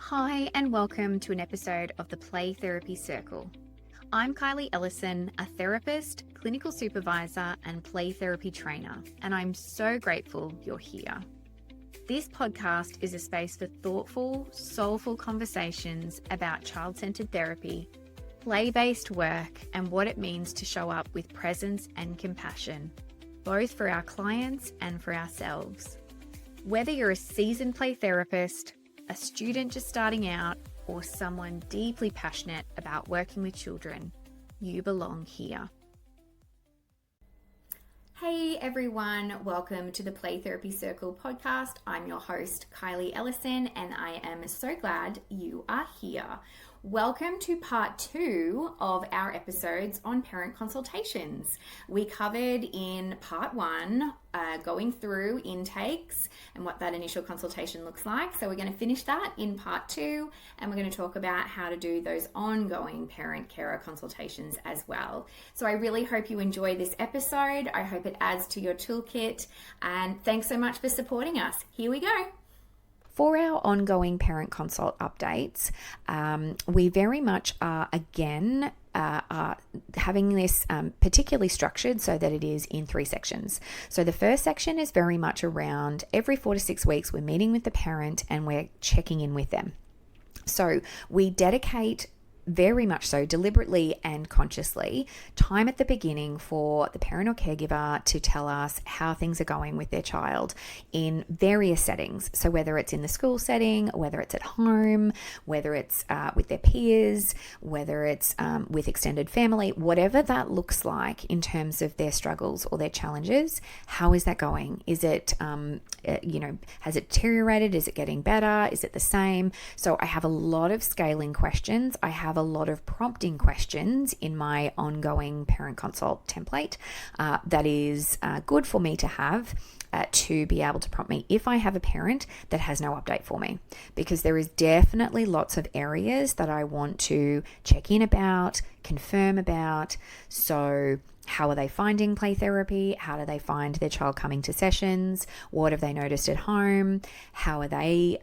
Hi, and welcome to an episode of the Play Therapy Circle. I'm Kylie Ellison, a therapist, clinical supervisor, and play therapy trainer, and I'm so grateful you're here. This podcast is a space for thoughtful, soulful conversations about child-centered therapy, play-based work, and what it means to show up with presence and compassion, both for our clients and for ourselves. Whether you're a seasoned play therapist, a student just starting out, or someone deeply passionate about working with children, you belong here. Hey everyone, welcome to the Play Therapy Circle podcast. I'm your host, Kylie Ellison, and I am so glad you are here. Welcome to part 2 of our episodes on parent consultations. We covered in part 1 going through intakes and what that initial consultation looks like. So we're going to finish that in part 2, and we're going to talk about how to do those ongoing parent-carer consultations as well. So I really hope you enjoy this episode. I hope it adds to your toolkit, and thanks so much for supporting us. Here we go. For our ongoing parent consult updates, we very much are again having this particularly structured so that it is in 3 sections. So the first section is very much around every 4 to 6 weeks we're meeting with the parent and we're checking in with them. So we dedicate very much so deliberately and consciously time at the beginning for the parent or caregiver to tell us how things are going with their child in various settings. So whether it's in the school setting, whether it's at home, whether it's with their peers, whether it's with extended family, whatever that looks like in terms of their struggles or their challenges, how is that going? Is it, has it deteriorated? Is it getting better? Is it the same? So I have a lot of scaling questions. I have a lot of prompting questions in my ongoing parent consult template that is good for me to have to be able to prompt me if I have a parent that has no update for me, because there is definitely lots of areas that I want to check in about, confirm about. So how are they finding play therapy? How do they find their child coming to sessions? What have they noticed at home? How are they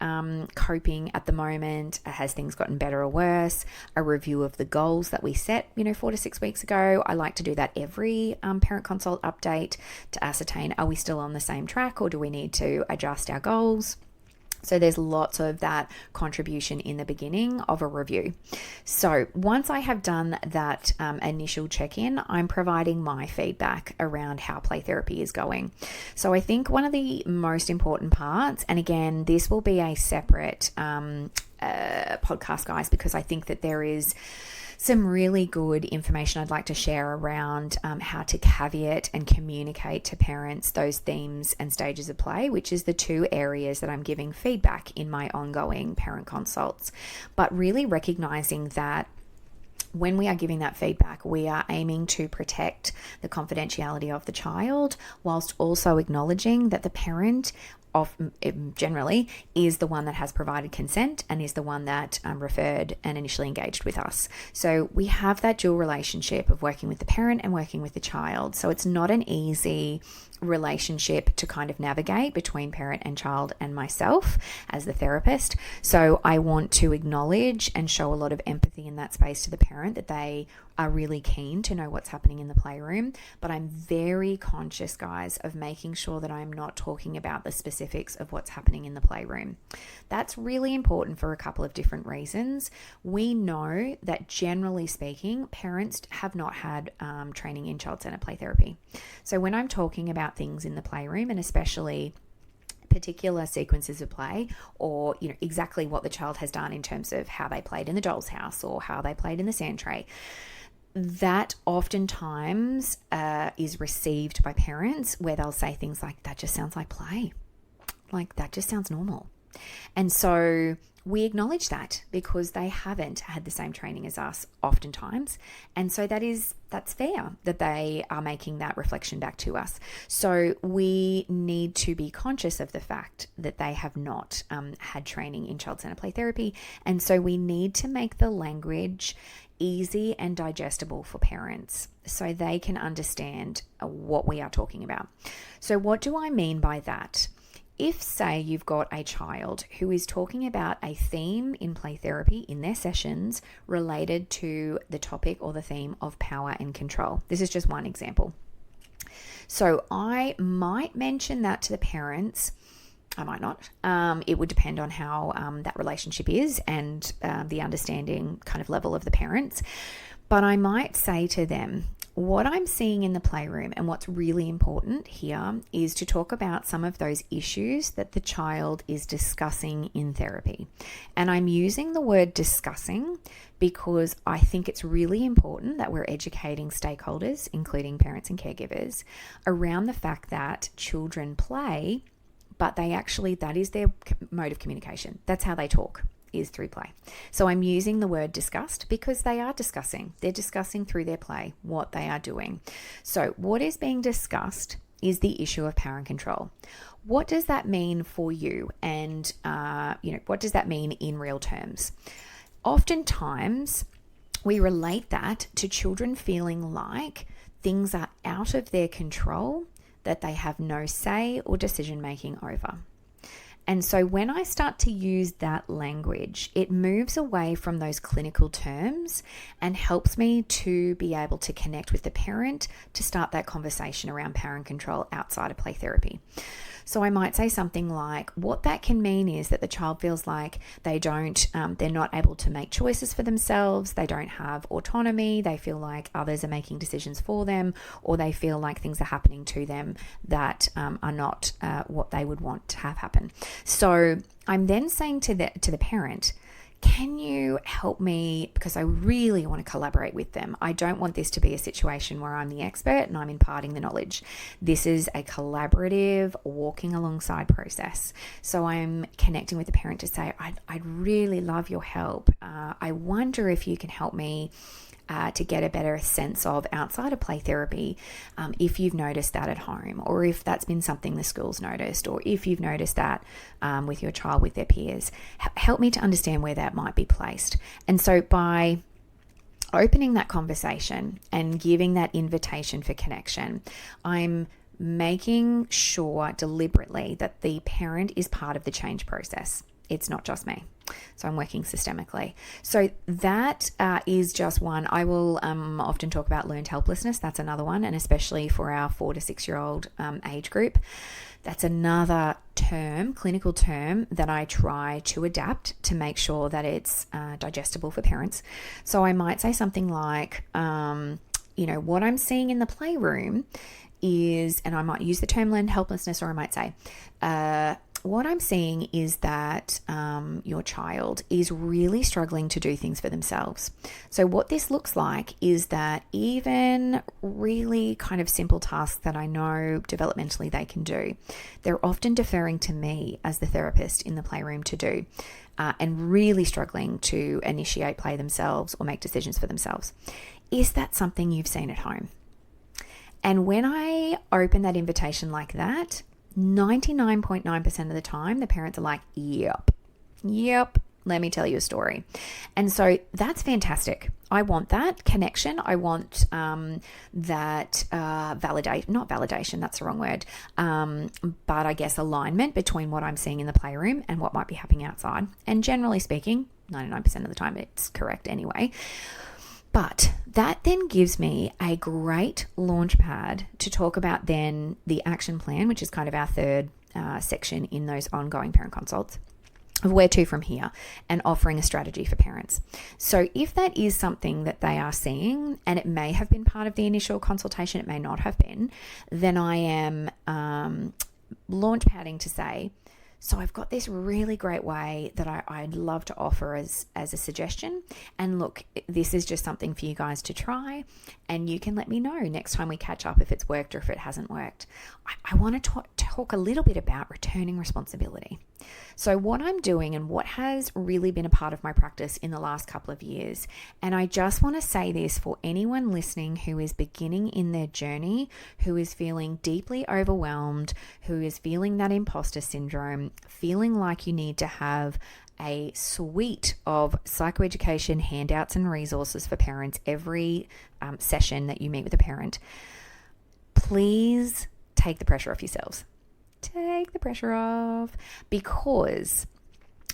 coping at the moment? Has things gotten better or worse? A review of the goals that we set, 4 to 6 weeks ago. I like to do that every parent consult update to ascertain, are we still on the same track or do we need to adjust our goals? So there's lots of that contribution in the beginning of a review. So once I have done that initial check-in, I'm providing my feedback around how play therapy is going. So I think one of the most important parts, and again, this will be a separate podcast, guys, because I think that there is some really good information I'd like to share around how to caveat and communicate to parents those themes and stages of play, which is the 2 areas that I'm giving feedback in my ongoing parent consults. But really recognizing that when we are giving that feedback, we are aiming to protect the confidentiality of the child whilst also acknowledging that the parent generally is the one that has provided consent and is the one that referred and initially engaged with us. So we have that dual relationship of working with the parent and working with the child. So it's not an easy relationship to kind of navigate between parent and child and myself as the therapist. So I want to acknowledge and show a lot of empathy in that space to the parent, that they are really keen to know what's happening in the playroom. But I'm very conscious, guys, of making sure that I'm not talking about the specifics of what's happening in the playroom. That's really important for a couple of different reasons. We know that generally speaking, parents have not had training in child-centered play therapy. So when I'm talking about things in the playroom, and especially particular sequences of play, or exactly what the child has done in terms of how they played in the doll's house or how they played in the sand tray, that oftentimes is received by parents where they'll say things like, that just sounds like play, like that just sounds normal. And so we acknowledge that because they haven't had the same training as us oftentimes. And so that's fair that they are making that reflection back to us. So we need to be conscious of the fact that they have not had training in child-centered play therapy. And so we need to make the language easy and digestible for parents so they can understand what we are talking about. So what do I mean by that? if, say, you've got a child who is talking about a theme in play therapy in their sessions related to the topic or the theme of power and control. This is just one example. So I might mention that to the parents. I might not. It would depend on how that relationship is and the understanding kind of level of the parents. But I might say to them, what I'm seeing in the playroom and what's really important here is to talk about some of those issues that the child is discussing in therapy. And I'm using the word discussing because I think it's really important that we're educating stakeholders, including parents and caregivers, around the fact that children play, but that is their mode of communication. That's how they talk, is through play. So I'm using the word discussed because they are discussing. They're discussing through their play what they are doing. So what is being discussed is the issue of power and control. What does that mean for you? And, what does that mean in real terms? Oftentimes, we relate that to children feeling like things are out of their control, that they have no say or decision making over. And so when I start to use that language, it moves away from those clinical terms and helps me to be able to connect with the parent to start that conversation around power and control outside of play therapy. So I might say something like, what that can mean is that the child feels like they're not able to make choices for themselves. They don't have autonomy. They feel like others are making decisions for them, or they feel like things are happening to them that are not what they would want to have happen. So I'm then saying to the parent, can you help me? Because I really want to collaborate with them. I don't want this to be a situation where I'm the expert and I'm imparting the knowledge. This is a collaborative, walking alongside process. So I'm connecting with the parent to say, I'd really love your help. I wonder if you can help me to get a better sense of outside of play therapy, if you've noticed that at home, or if that's been something the school's noticed, or if you've noticed that with your child, with their peers. Help me to understand where that might be placed. And so by opening that conversation and giving that invitation for connection, I'm making sure deliberately that the parent is part of the change process. It's not just me. So I'm working systemically. So that is just one. I will often talk about learned helplessness. That's another one. And especially for our 4 to 6 year old age group, that's another term, clinical term, that I try to adapt to make sure that it's digestible for parents. So I might say something like, what I'm seeing in the playroom is, and I might use the term learned helplessness, or I might say, what I'm seeing is that your child is really struggling to do things for themselves. So what this looks like is that even really kind of simple tasks that I know developmentally they can do, they're often deferring to me as the therapist in the playroom to do, and really struggling to initiate play themselves or make decisions for themselves. Is that something you've seen at home? And when I open that invitation like that, 99.9% of the time, the parents are like, yep, let me tell you a story. And so that's fantastic. I want that connection. I want that not validation, that's the wrong word, but I guess alignment between what I'm seeing in the playroom and what might be happening outside. And generally speaking, 99% of the time, it's correct anyway. But that then gives me a great launch pad to talk about then the action plan, which is kind of our third section in those ongoing parent consults, of where to from here, and offering a strategy for parents. So if that is something that they are seeing, and it may have been part of the initial consultation, it may not have been, then I am launch padding to say, so I've got this really great way that I'd love to offer as a suggestion. And look, this is just something for you guys to try. And you can let me know next time we catch up if it's worked or if it hasn't worked. I want to talk a little bit about returning responsibility. So what I'm doing and what has really been a part of my practice in the last couple of years, and I just want to say this for anyone listening who is beginning in their journey, who is feeling deeply overwhelmed, who is feeling that imposter syndrome, feeling like you need to have a suite of psychoeducation handouts and resources for parents every session that you meet with a parent, please take the pressure off yourselves. take the pressure off, because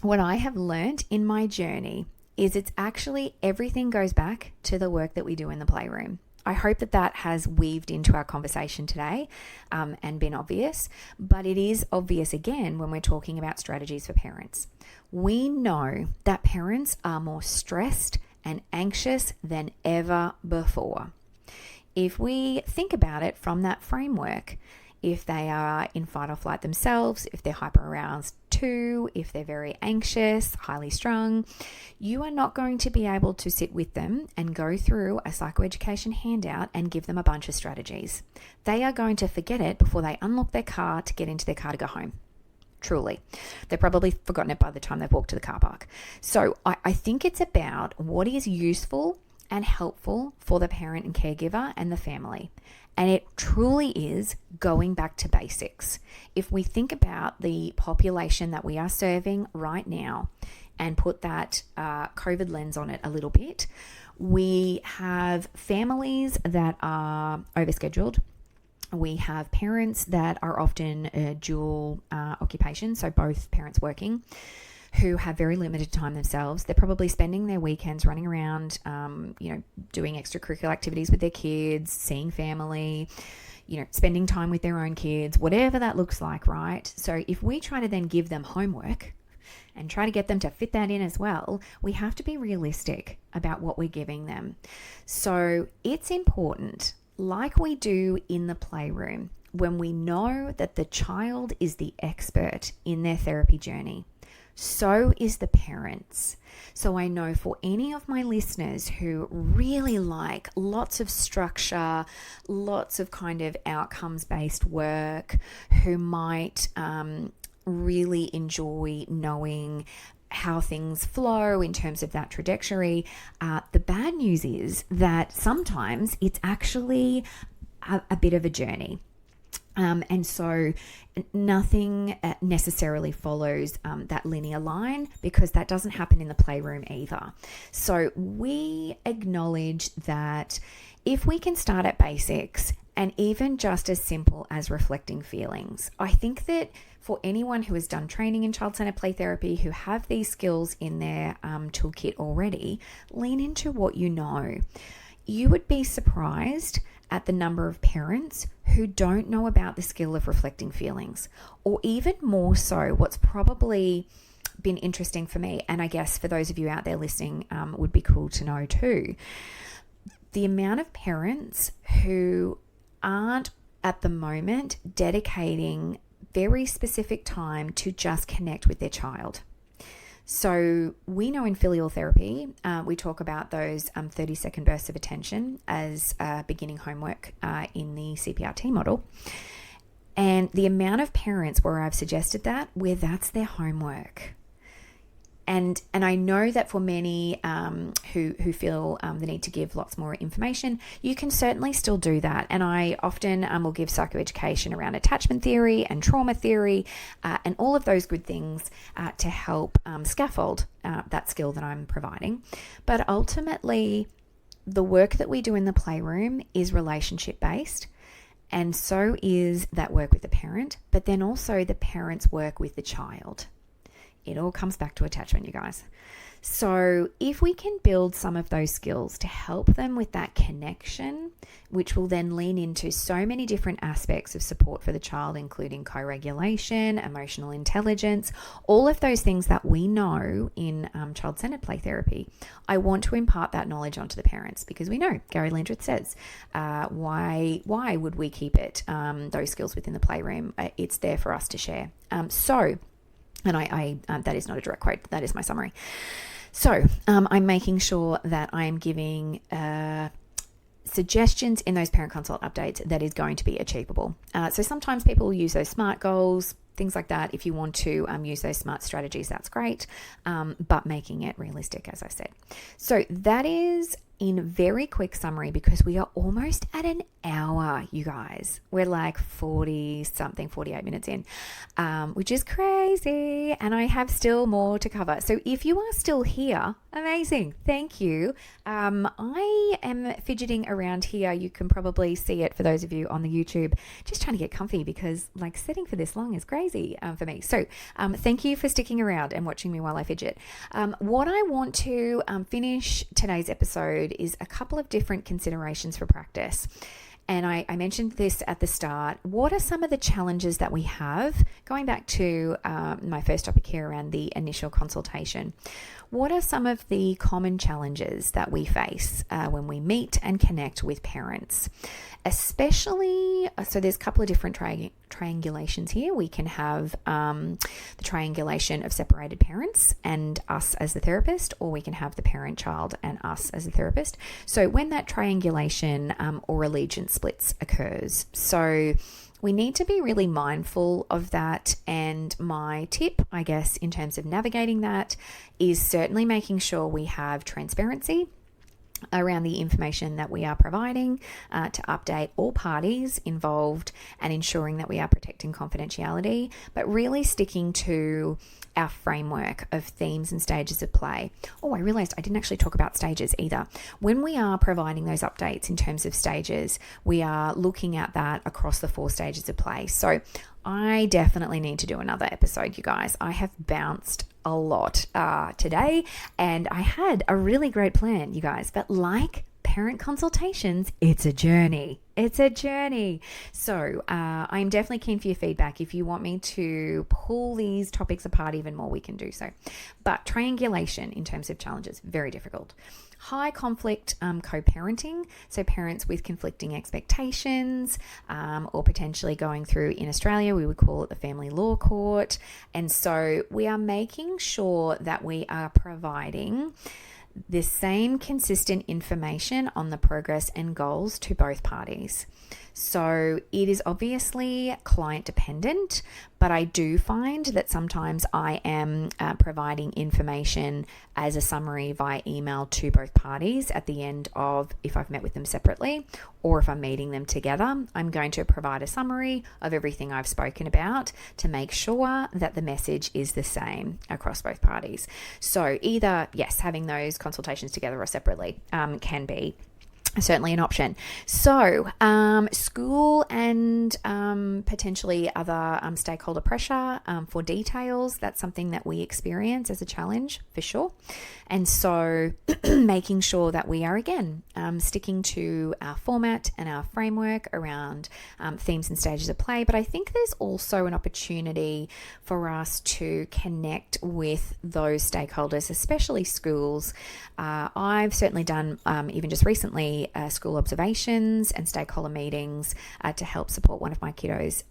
what I have learned in my journey is it's actually everything goes back to the work that we do in the playroom. I hope that that has weaved into our conversation today and been obvious, but it is obvious again when we're talking about strategies for parents. We know that parents are more stressed and anxious than ever before. If we think about it from that framework, if they are in fight or flight themselves, if they're hyper aroused too, if they're very anxious, highly strung, you are not going to be able to sit with them and go through a psychoeducation handout and give them a bunch of strategies. They are going to forget it before they unlock their car to get into their car to go home. Truly. They've probably forgotten it by the time they've walked to the car park. So I think it's about what is useful and helpful for the parent and caregiver and the family. And it truly is going back to basics. If we think about the population that we are serving right now and put that COVID lens on it a little bit, we have families that are overscheduled. We have parents that are often dual occupation, so both parents working, who have very limited time themselves. They're probably spending their weekends running around, doing extracurricular activities with their kids, seeing family, spending time with their own kids, whatever that looks like, right? So if we try to then give them homework and try to get them to fit that in as well, we have to be realistic about what we're giving them. So it's important, like we do in the playroom, when we know that the child is the expert in their therapy journey, so is the parents. So I know for any of my listeners who really like lots of structure, lots of kind of outcomes-based work, who might really enjoy knowing how things flow in terms of that trajectory, the bad news is that sometimes it's actually a bit of a journey. And so nothing necessarily follows that linear line, because that doesn't happen in the playroom either. So we acknowledge that if we can start at basics and even just as simple as reflecting feelings, I think that for anyone who has done training in child-centered play therapy, who have these skills in their toolkit already, lean into what you know. You would be surprised at the number of parents who don't know about the skill of reflecting feelings, or even more so, what's probably been interesting for me, and I guess for those of you out there listening would be cool to know too, the amount of parents who aren't at the moment dedicating very specific time to just connect with their child. So we know in filial therapy, we talk about those 30-second bursts of attention as beginning homework in the CPRT model. And the amount of parents where I've suggested that, where that's their homework. And I know that for many who feel the need to give lots more information, you can certainly still do that. And I often will give psychoeducation around attachment theory and trauma theory and all of those good things to help scaffold that skill that I'm providing. But ultimately, the work that we do in the playroom is relationship based. And so is that work with the parent, but then also the parent's work with the child. It all comes back to attachment, you guys. So if we can build some of those skills to help them with that connection, which will then lean into so many different aspects of support for the child, including co-regulation, emotional intelligence, all of those things that we know in child-centered play therapy, I want to impart that knowledge onto the parents, because we know, Gary Landreth says, why would we keep it, those skills within the playroom? It's there for us to share. And I that is not a direct quote, that is my summary. So I'm making sure that I'm giving suggestions in those parent consult updates that is going to be achievable. So sometimes people will use those SMART goals, things like that. If you want to use those SMART strategies, that's great, but making it realistic, as I said. So that is in very quick summary, because we are almost at an hour, you guys. We're like 48 minutes in, which is crazy. And I have still more to cover. So if you are still here, amazing. Thank you. I am fidgeting around here. You can probably see it for those of you on the YouTube, just trying to get comfy, because like sitting for this long is crazy for me. So thank you for sticking around and watching me while I fidget. What I want to finish today's episode is a couple of different considerations for practice. And I mentioned this at the start. What are some of the challenges that we have? Going back to my first topic here around the initial consultation. What are some of the common challenges that we face when we meet and connect with parents? Especially, so there's a couple of different triangulations here. We can have the triangulation of separated parents and us as the therapist, or we can have the parent-child and us as the therapist. So when that triangulation or allegiance splits occurs, so we need to be really mindful of that. And my tip, I guess, in terms of navigating that is certainly making sure we have transparency around the information that we are providing to update all parties involved, and ensuring that we are protecting confidentiality, but really sticking to our framework of themes and stages of play. Oh, I realized I didn't actually talk about stages either. When we are providing those updates in terms of stages, we are looking at that across the 4 stages of play. So I definitely need to do another episode, you guys. I have bounced a lot today, and I had a really great plan, you guys, but like parent consultations, it's a journey. It's a journey. So I'm definitely keen for your feedback. If you want me to pull these topics apart even more, we can do so. But triangulation in terms of challenges, very difficult. High conflict co-parenting, so parents with conflicting expectations, or potentially going through, in Australia, we would call it the family law court. And so we are making sure that we are providing the same consistent information on the progress and goals to both parties. So it is obviously client dependent, but I do find that sometimes I am providing information as a summary via email to both parties at the end of, if I've met with them separately or if I'm meeting them together. I'm going to provide a summary of everything I've spoken about to make sure that the message is the same across both parties. So either, yes, having those consultations together or separately can be certainly an option. So school and potentially other stakeholder pressure for details, that's something that we experience as a challenge for sure. And so making sure that we are, again, sticking to our format and our framework around themes and stages of play. But I think there's also an opportunity for us to connect with those stakeholders, especially schools. I've certainly done, even just recently, school observations and stakeholder meetings to help support one of my kiddos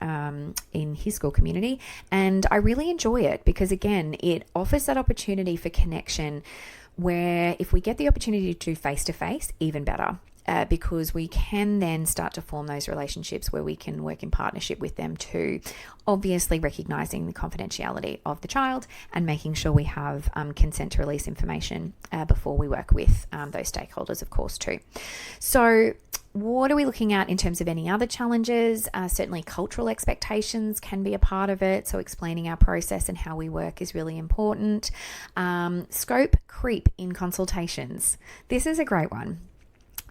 in his school community. And I really enjoy it because, again, it offers that opportunity for connection where if we get the opportunity to do face-to-face, even better. Because we can then start to form those relationships where we can work in partnership with them too, obviously recognizing the confidentiality of the child and making sure we have consent to release information before we work with those stakeholders, of course, too. So what are we looking at in terms of any other challenges? Certainly cultural expectations can be a part of it. So explaining our process and how we work is really important. Scope creep in consultations. This is a great one.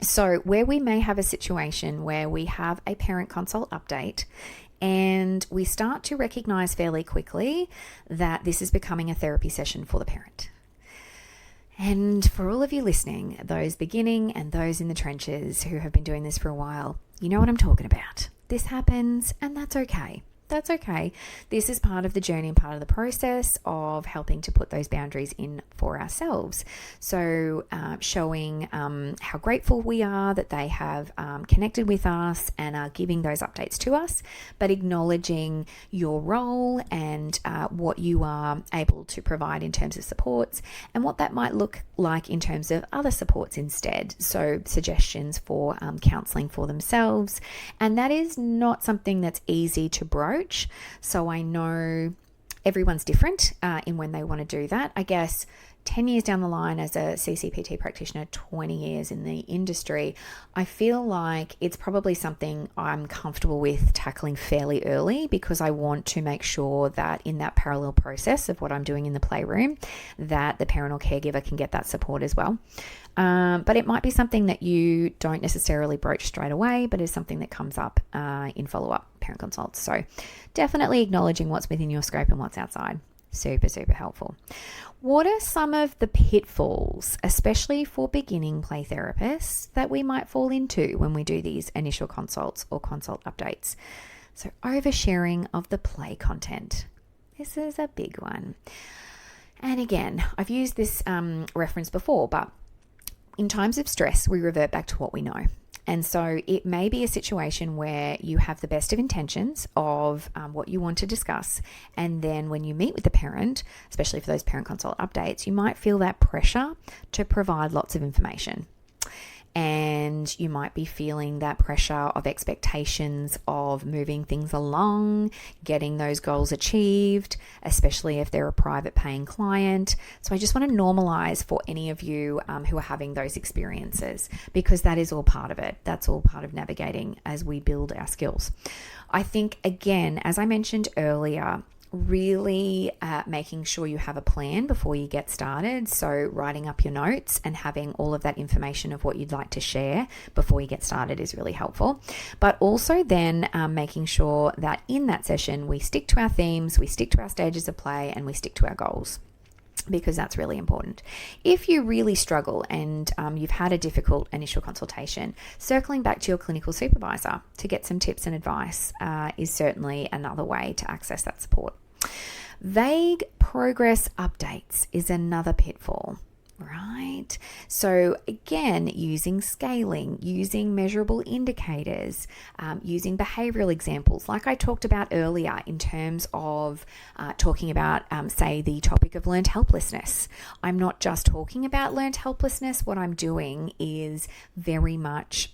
So where we may have a situation where we have a parent consult update and we start to recognize fairly quickly that this is becoming a therapy session for the parent. And for all of you listening, those beginning and those in the trenches who have been doing this for a while, you know what I'm talking about. This happens, and that's okay. That's okay. This is part of the journey and part of the process of helping to put those boundaries in for ourselves. So showing how grateful we are that they have connected with us and are giving those updates to us, but acknowledging your role and what you are able to provide in terms of supports and what that might look like in terms of other supports instead. So suggestions for counselling for themselves. And that is not something that's easy to broach. So I know Everyone's different in when they want to do that. I guess 10 years down the line as a CCPT practitioner, 20 years in the industry, I feel like it's probably something I'm comfortable with tackling fairly early, because I want to make sure that in that parallel process of what I'm doing in the playroom, that the parent or caregiver can get that support as well. But it might be something that you don't necessarily broach straight away, but is something that comes up in follow-up parent consults. So definitely acknowledging what's within your scope and what's outside. Super, super helpful. What are some of the pitfalls, especially for beginning play therapists, that we might fall into when we do these initial consults or consult updates? So oversharing of the play content. This is a big one. And again, I've used this reference before, but in times of stress, we revert back to what we know. And so it may be a situation where you have the best of intentions of what you want to discuss. And then when you meet with the parent, especially for those parent consult updates, you might feel that pressure to provide lots of information. And you might be feeling that pressure of expectations of moving things along, getting those goals achieved, especially if they're a private paying client. So I just want to normalize for any of you who are having those experiences, because that is all part of it. That's all part of navigating as we build our skills. I think, again, as I mentioned earlier, really making sure you have a plan before you get started. So writing up your notes and having all of that information of what you'd like to share before you get started is really helpful. But also then making sure that in that session, we stick to our themes, we stick to our stages of play, and we stick to our goals, because that's really important. If you really struggle and you've had a difficult initial consultation, circling back to your clinical supervisor to get some tips and advice is certainly another way to access that support. Vague progress updates is another pitfall, right? So again, using scaling, using measurable indicators, using behavioral examples, like I talked about earlier in terms of talking about, say, the topic of learned helplessness. I'm not just talking about learned helplessness. What I'm doing is very much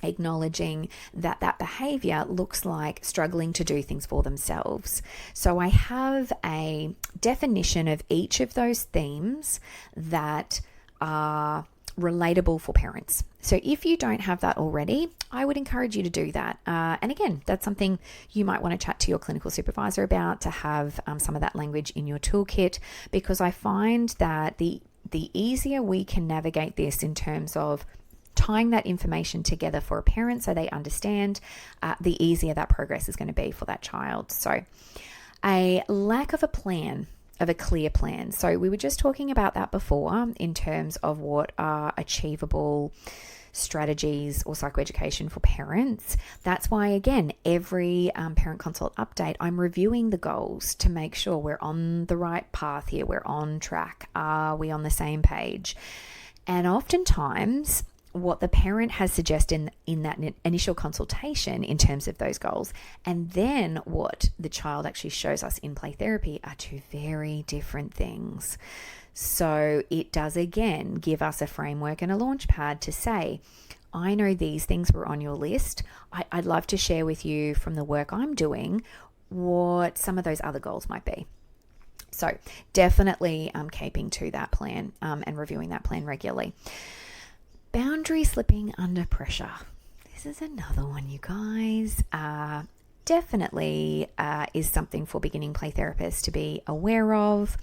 acknowledging that that behavior looks like struggling to do things for themselves. So I have a definition of each of those themes that are relatable for parents. So if you don't have that already, I would encourage you to do that. And again, that's something you might want to chat to your clinical supervisor about, to have some of that language in your toolkit, because I find that the easier we can navigate this in terms of tying that information together for a parent so they understand, the easier that progress is going to be for that child. So a lack of a plan, of a clear plan. So we were just talking about that before in terms of what are achievable strategies or psychoeducation for parents. That's why, again, every parent consult update, I'm reviewing the goals to make sure we're on the right path here, we're on track, are we on the same page? And oftentimes, what the parent has suggested in that initial consultation in terms of those goals, and then what the child actually shows us in play therapy, are two very different things. So it does, again, give us a framework and a launch pad to say, I know these things were on your list. I'd love to share with you from the work I'm doing what some of those other goals might be. So definitely keeping to that plan and reviewing that plan regularly. Boundary slipping under pressure. This is another one, you guys. Definitely is something for beginning play therapists to be aware of.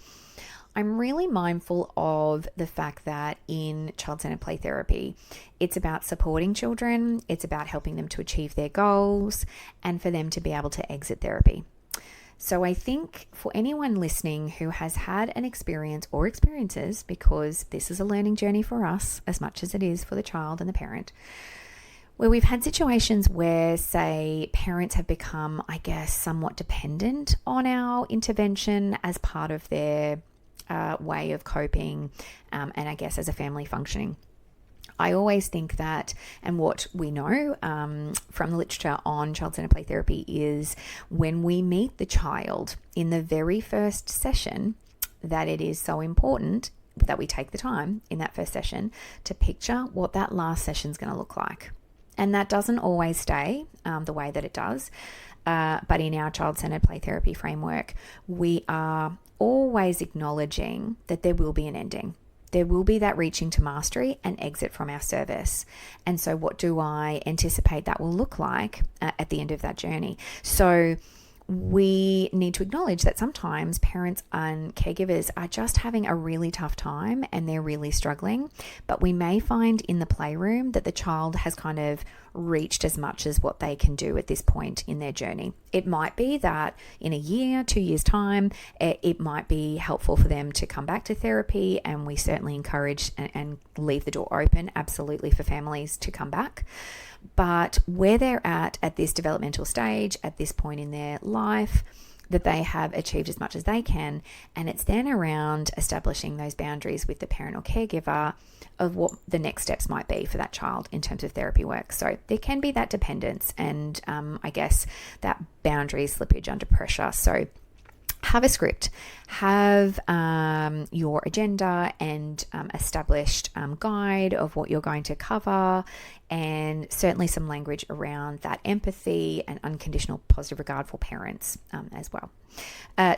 I'm really mindful of the fact that in child-centered play therapy, it's about supporting children, it's about helping them to achieve their goals, and for them to be able to exit therapy. So I think for anyone listening who has had an experience or experiences, because this is a learning journey for us as much as it is for the child and the parent, where we've had situations where, say, parents have become, I guess, somewhat dependent on our intervention as part of their way of coping, and I guess as a family functioning. I always think that, and what we know from the literature on child-centered play therapy is when we meet the child in the very first session, that it is so important that we take the time in that first session to picture what that last session is going to look like. And that doesn't always stay the way that it does. But in our child-centered play therapy framework, we are always acknowledging that there will be an ending. There will be that reaching to mastery and exit from our service. And so what do I anticipate that will look like at the end of that journey? So we need to acknowledge that sometimes parents and caregivers are just having a really tough time and they're really struggling. But we may find in the playroom that the child has kind of reached as much as what they can do at this point in their journey. It might be that in a year, 2 years' time, it might be helpful for them to come back to therapy, and we certainly encourage and leave the door open, absolutely, for families to come back. But where they're at this developmental stage, at this point in their life, that they have achieved as much as they can, and it's then around establishing those boundaries with the parent or caregiver of what the next steps might be for that child in terms of therapy work. So there can be that dependence and I guess that boundary slippage under pressure. So have a script, have your agenda and established guide of what you're going to cover, and certainly some language around that empathy and unconditional positive regard for parents as well.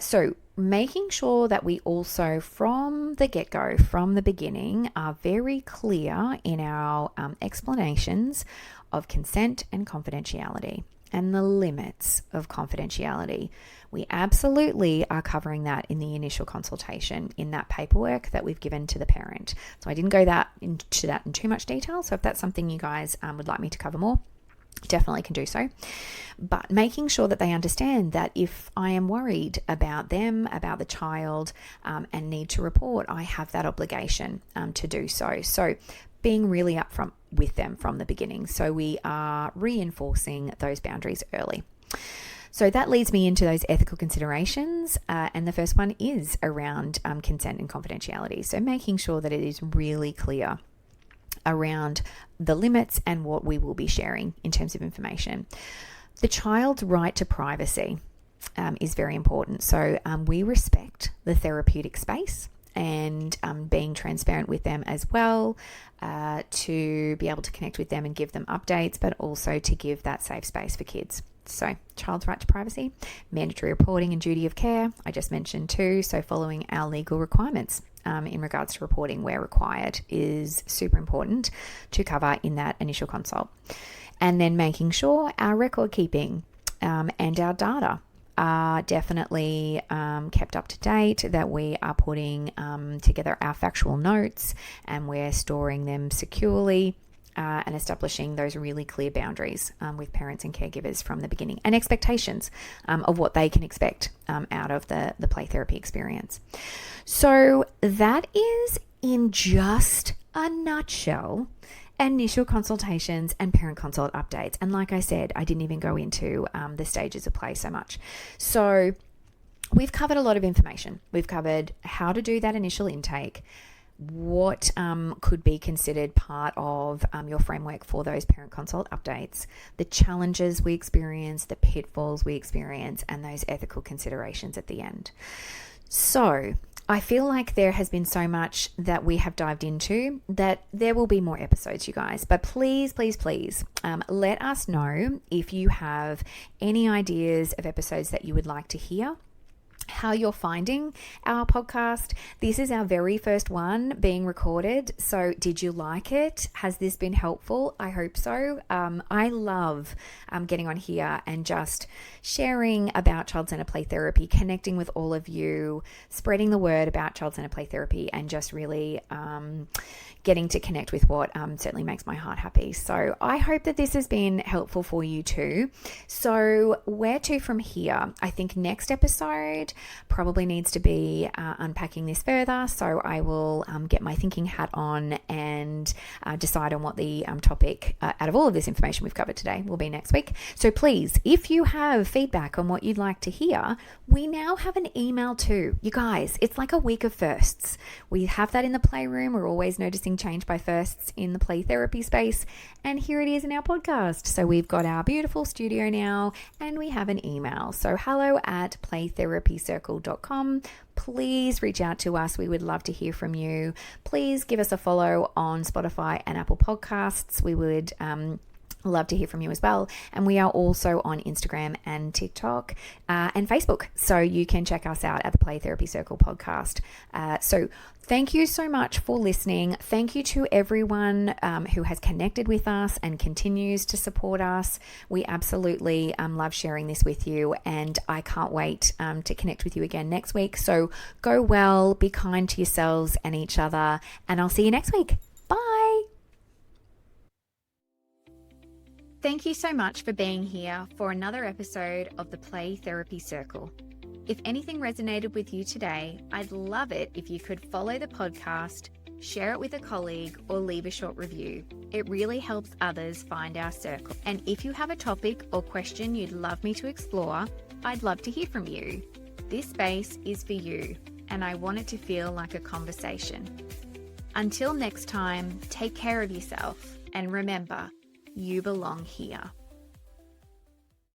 So making sure that we also from the get-go, from the beginning, are very clear in our explanations of consent and confidentiality and the limits of confidentiality. We absolutely are covering that in the initial consultation, in that paperwork that we've given to the parent. So I didn't go into that in too much detail. So if that's something you guys would like me to cover more, definitely can do so. But making sure that they understand that if I am worried about them, about the child, and need to report, I have that obligation to do so. So being really upfront with them from the beginning. So we are reinforcing those boundaries early. So that leads me into those ethical considerations. And the first one is around consent and confidentiality. So making sure that it is really clear around the limits and what we will be sharing in terms of information. The child's right to privacy is very important. So we respect the therapeutic space and being transparent with them as well, to be able to connect with them and give them updates, but also to give that safe space for kids. So child's right to privacy, mandatory reporting and duty of care, I just mentioned too. So following our legal requirements in regards to reporting where required is super important to cover in that initial consult. And then making sure our record keeping and our data are definitely kept up to date, that we are putting together our factual notes and we're storing them securely, and establishing those really clear boundaries with parents and caregivers from the beginning, and expectations of what they can expect out of the play therapy experience. So that is, in just a nutshell, initial consultations and parent consult updates. And like I said, I didn't even go into the stages of play so much. So we've covered a lot of information. We've covered how to do that initial intake, what could be considered part of your framework for those parent consult updates, the challenges we experience, the pitfalls we experience, and those ethical considerations at the end. So I feel like there has been so much that we have dived into that there will be more episodes, you guys. But please, please, please let us know if you have any ideas of episodes that you would like to hear, how you're finding our podcast. This is our very first one being recorded. So did you like it? Has this been helpful? I hope so. I love getting on here and just sharing about child-centered play therapy, connecting with all of you, spreading the word about child-centered play therapy, and just really getting to connect with what certainly makes my heart happy. So I hope that this has been helpful for you too. So where to from here? I think next episode probably needs to be unpacking this further. So I will get my thinking hat on and decide on what the topic out of all of this information we've covered today will be next week. So please, if you have feedback on what you'd like to hear, we now have an email too. You guys, it's like a week of firsts. We have that in the playroom. We're always noticing change by firsts in the play therapy space. And here it is in our podcast. So we've got our beautiful studio now and we have an email. So hello@playtherapycircle.com. Please reach out to us. We would love to hear from you. Please give us a follow on Spotify and Apple Podcasts. We would Love to hear from you as well. And we are also on Instagram and TikTok and Facebook. So you can check us out at the Play Therapy Circle podcast. So thank you so much for listening. Thank you to everyone who has connected with us and continues to support us. We absolutely love sharing this with you. And I can't wait to connect with you again next week. So go well, be kind to yourselves and each other. And I'll see you next week. Bye. Thank you so much for being here for another episode of the Play Therapy Circle. If anything resonated with you today, I'd love it if you could follow the podcast, share it with a colleague, or leave a short review. It really helps others find our circle. And if you have a topic or question you'd love me to explore, I'd love to hear from you. This space is for you, and I want it to feel like a conversation. Until next time, take care of yourself, and remember, you belong here.